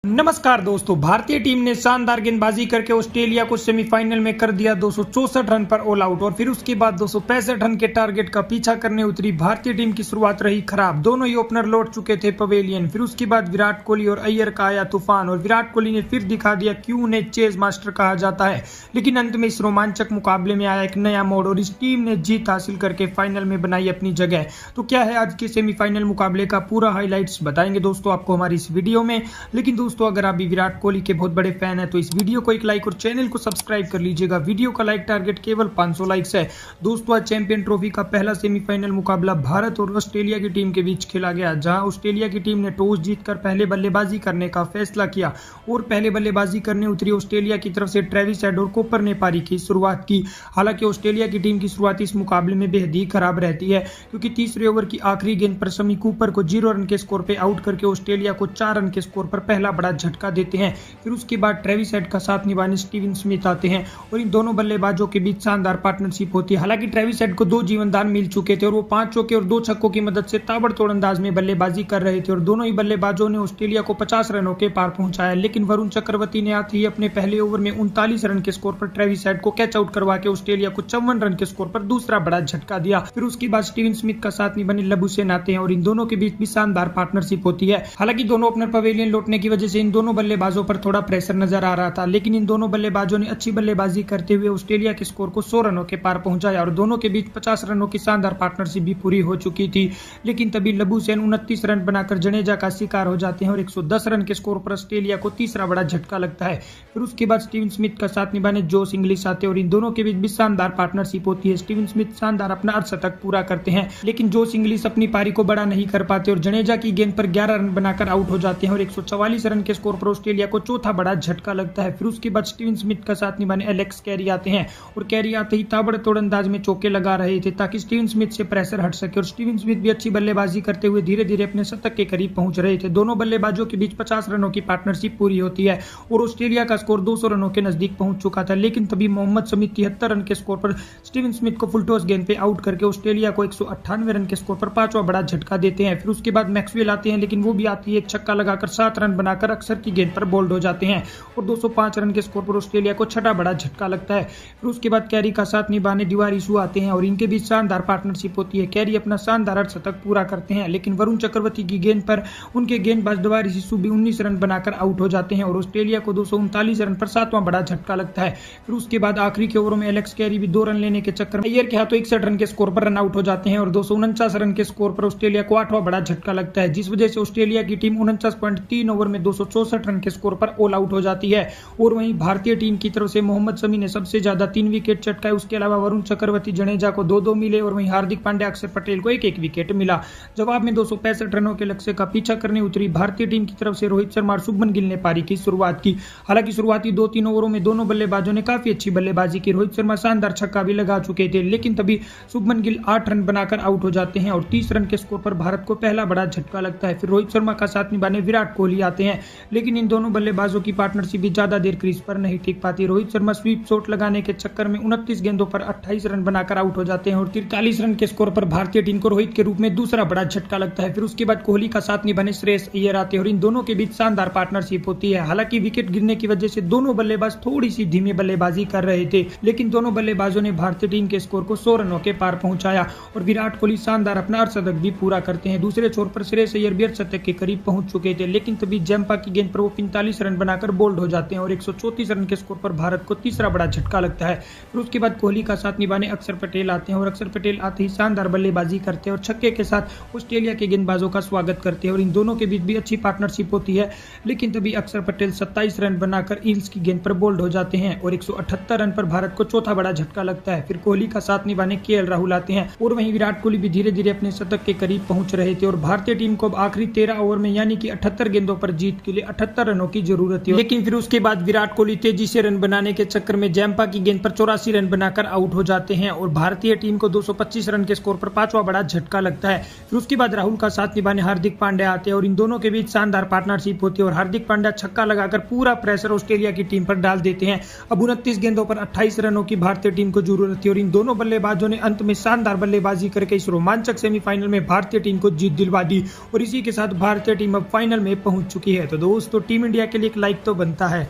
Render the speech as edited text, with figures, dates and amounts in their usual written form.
नमस्कार दोस्तों, भारतीय टीम ने शानदार गेंदबाजी करके ऑस्ट्रेलिया को सेमीफाइनल में कर दिया 264 रन पर ऑल आउट और फिर उसके बाद 265 रन के टारगेट का पीछा करने उतरी भारतीय टीम की शुरुआत रही खराब। दोनों ही ओपनर लौट चुके थे पवेलियन। फिर उसके बाद विराट कोहली और अय्यर का आया तूफान और विराट कोहली ने फिर दिखा दिया क्यों उन्हें चेज मास्टर कहा जाता है। लेकिन अंत में इस रोमांचक मुकाबले में आया एक नया मोड़ और इस टीम ने जीत हासिल करके फाइनल में बनाई अपनी जगह। तो क्या है आज के सेमीफाइनल मुकाबले का पूरा हाईलाइट्स बताएंगे दोस्तों आपको हमारी इस वीडियो में। लेकिन दोस्तों अगर आप भी विराट कोहली के बहुत बड़े फैन हैं तो इस वीडियो को एक लाइक और चैनल को सब्सक्राइब कर लीजिएगा। वीडियो का लाइक टारगेट केवल 500 लाइक्स है। दोस्तों आज चैंपियन ट्रॉफी का पहला सेमीफाइनल मुकाबला भारत और ऑस्ट्रेलिया की टीम के बीच खेला गया, जहां ऑस्ट्रेलिया की टीम ने टॉस जीतकर पहले बल्लेबाजी करने का फैसला किया और पहले बल्लेबाजी करने उतरी ऑस्ट्रेलिया की तरफ से ट्रेविस हेड और कूपर ने पारी की शुरुआत की। हालांकि ऑस्ट्रेलिया की टीम की शुरुआत इस मुकाबले में बेहद ही खराब रहती है, क्योंकि तीसरे ओवर की आखिरी गेंद पर शमी कूपर को 0 रन के स्कोर पर आउट करके ऑस्ट्रेलिया को 4 रन के स्कोर पर पहला बड़ा झटका देते हैं। फिर उसके बाद ट्रेविस हेड का साथ निभाने स्टीवन स्मिथ आते हैं और इन दोनों बल्लेबाजों के बीच शानदार पार्टनरशिप होती है। हालांकि ट्रेविस हेड को 2 जीवनदान मिल चुके थे और वो 5 चौके और 2 छक्कों की मदद से ताबड़तोड़ अंदाज में बल्लेबाजी कर रहे थे और दोनों ही बल्लेबाजों ने ऑस्ट्रेलिया को 50 रनों के पार पहुंचाया। लेकिन वरुण चक्रवर्ती ने आते ही अपने पहले ओवर में 39 रन के स्कोर पर ट्रेविस हेड को कैच आउट करवा के ऑस्ट्रेलिया को 54 रन के स्कोर पर दूसरा बड़ा झटका दिया। फिर उसके बाद स्टीवन स्मिथ का साथ निभाने लबुशेन आते हैं और इन दोनों के बीच भी शानदार पार्टनरशिप होती है। हालांकि दोनों ओपनर पवेलियन लौटने की वजह से इन दोनों बल्लेबाजों पर थोड़ा प्रेशर नजर आ रहा था, लेकिन इन दोनों बल्लेबाजों ने अच्छी बल्लेबाजी करते हुए ऑस्ट्रेलिया के स्कोर को 100 रनों के पार पहुंचाया और दोनों के बीच 50 रनों की शानदार पार्टनरशिप भी पूरी हो चुकी थी। लेकिन तभी लबुशेन 29 रन बनाकर जडेजा का शिकार हो जाते हैं और 110 रन के स्कोर पर ऑस्ट्रेलिया को तीसरा बड़ा झटका लगता है। फिर उसके बाद स्टीवन स्मिथ का साथ निभाने जोश इंग्लिश आते हैं और इन दोनों के बीच भी शानदार पार्टनरशिप होती है। स्टीवन स्मिथ शानदार अपना अर्धशतक पूरा करते हैं, लेकिन जोश इंग्लिश अपनी पारी को बड़ा नहीं कर पाते और जडेजा की गेंद पर 11 रन बनाकर आउट हो जाते हैं और 144 रन के स्कोर पर ऑस्ट्रेलिया को चौथा बड़ा झटका लगता है। फिर उसके बाद स्टीवन स्मिथ का साथ निभाने एलेक्स कैरी आते हैं और कैरी आते ही ताबड़तोड़ अंदाज में चौके लगा रहे थे ताकि स्टीवन स्मिथ से प्रेशर हट सके और स्टीवन स्मिथ भी अच्छी बल्लेबाजी करते हुए धीरे धीरे अपने शतक के करीब पहुंच रहे थे। दोनों बल्लेबाजों के बीच 50 रनों की पार्टनरशिप पूरी होती है और ऑस्ट्रेलिया का स्कोर 200 रनों के नजदीक पहुंच चुका था। लेकिन तभी मोहम्मद शमी 73 रन के स्कोर पर स्टीवन स्मिथ को फुल टॉस गेंद पे आउट करके ऑस्ट्रेलिया को 198 रन के स्कोर पर 5वां बड़ा झटका देते हैं। फिर उसके बाद मैक्सवेल आते हैं, लेकिन वो भी आती है एक छक्का लगाकर 7 रन बनाकर अक्सर की गेंद पर बोल्ड हो जाते हैं और 205 रन के स्कोर पर ऑस्ट्रेलिया को 6वां बड़ा झटका लगता है। फिर उसके बाद कैरी का साथ निभाने दिवारिसू आते हैं और इनके बीच शानदार पार्टनरशिप होती है। कैरी अपना शानदार अर्धशतक पूरा करते हैं, लेकिन वरुण चक्रवर्ती की गेंद पर उनके गेंदबाज दिवारिसू भी 19 रन बनाकर आउट हो जाते हैं और ऑस्ट्रेलिया को 239 रन पर 7वां बड़ा झटका लगता है। फिर उसके बाद आखिरी के ओवरों में एलेक्स कैरी भी 2 रन लेने के चक्कर में अय्यर के हाथों 61 रन के स्कोर पर रन आउट हो जाते हैं और 249 रन के स्कोर पर ऑस्ट्रेलिया को 8वां बड़ा झटका लगता है, जिस वजह से ऑस्ट्रेलिया की टीम 49.3 ओवर में 264 रन के स्कोर पर ऑल आउट हो जाती है। और वहीं भारतीय टीम की तरफ से मोहम्मद शमी ने सबसे ज्यादा 3 विकेट चटकाए। उसके अलावा वरुण चक्रवर्ती जडेजा को 2-2 मिले और वहीं हार्दिक पांड्या अक्षर पटेल को 1-1 विकेट मिला। जवाब में 265 रनों के लक्ष्य का पीछा करने उतरी भारतीय टीम की तरफ से रोहित शर्मा और शुभमन गिल ने पारी की शुरुआत की। हालांकि शुरुआती 2-3 ओवरों में दोनों बल्लेबाजों ने काफी अच्छी बल्लेबाजी की। रोहित शर्मा शानदार छक्का भी लगा चुके थे, लेकिन तभी शुभमन गिल 8 रन बनाकर आउट हो जाते हैं और 30 रन के स्कोर पर भारत को पहला बड़ा झटका लगता है। फिर रोहित शर्मा का साथ निभाने विराट कोहली आते हैं, लेकिन इन दोनों बल्लेबाजों की पार्टनरशिप भी ज्यादा देर क्रीज पर नहीं टिक पाती। रोहित शर्मा स्वीप शॉट लगाने के चक्कर में 29 गेंदों पर 28 रन बनाकर आउट हो जाते हैं और 43 रन के स्कोर पर भारतीय टीम को रोहित के रूप में दूसरा बड़ा झटका लगता है। फिर उसके बाद कोहली का साथ निभाने श्रेयस अय्यर आते हैं और इन दोनों के बीच शानदार पार्टनरशिप होती है। हालांकि विकेट गिरने की वजह से दोनों बल्लेबाज थोड़ी सी धीमी बल्लेबाजी कर रहे थे, लेकिन दोनों बल्लेबाजों ने भारतीय टीम के स्कोर को 100 रनों के पार पहुंचाया और विराट कोहली शानदार अपना अर्धशतक भी पूरा करते हैं। दूसरे छोर पर श्रेयस अय्यर भी अर्धशतक के करीब पहुंच चुके थे, लेकिन तभी जैम्पा की गेंद पर वो 45 रन बनाकर बोल्ड हो जाते हैं और 134 रन के स्कोर पर भारत को तीसरा बड़ा झटका लगता है। फिर उसके बाद कोहली का साथ निभाने अक्षर पटेल आते हैं और अक्षर पटेल आते ही शानदार बल्लेबाजी करते हैं और छक्के के साथ ऑस्ट्रेलिया के गेंदबाजों का स्वागत करते हैं और इन दोनों के बीच भी अच्छी पार्टनरशिप होती है। लेकिन तभी अक्षर पटेल 27 रन बनाकर ईल्स की गेंद पर बोल्ड हो जाते हैं और 178 रन पर भारत को चौथा बड़ा झटका लगता है। फिर कोहली का साथ निभाने केएल राहुल आते हैं और वहीं विराट कोहली भी धीरे धीरे अपने शतक के करीब पहुंच रहे थे और भारतीय टीम को अब आखिरी 13 ओवर में यानी कि 78 गेंदों पर जीत के लिए 78 रनों की जरूरत थी। लेकिन फिर उसके बाद विराट कोहली तेजी से रन बनाने के चक्कर में जैम्पा की गेंद पर 84 रन बनाकर आउट हो जाते हैं और भारतीय टीम को 225 रन के स्कोर पर 5वां बड़ा झटका लगता है। फिर उसके बाद राहुल का साथ निभाने हार्दिक पांड्या आते हैं और इन दोनों के बीच शानदार पार्टनरशिप होती है और हार्दिक पांड्या छक्का लगाकर पूरा प्रेशर ऑस्ट्रेलिया की टीम पर डाल देते हैं। अब 29 गेंदों पर 28 रनों की भारतीय टीम को जरूरत थी और इन दोनों बल्लेबाजों ने अंत में शानदार बल्लेबाजी करके इस रोमांचक सेमीफाइनल में भारतीय टीम को जीत दिलवा दी और इसी के साथ भारतीय टीम अब फाइनल में पहुंच चुकी है। तो दोस्तों टीम इंडिया के लिए एक लाइक तो बनता है।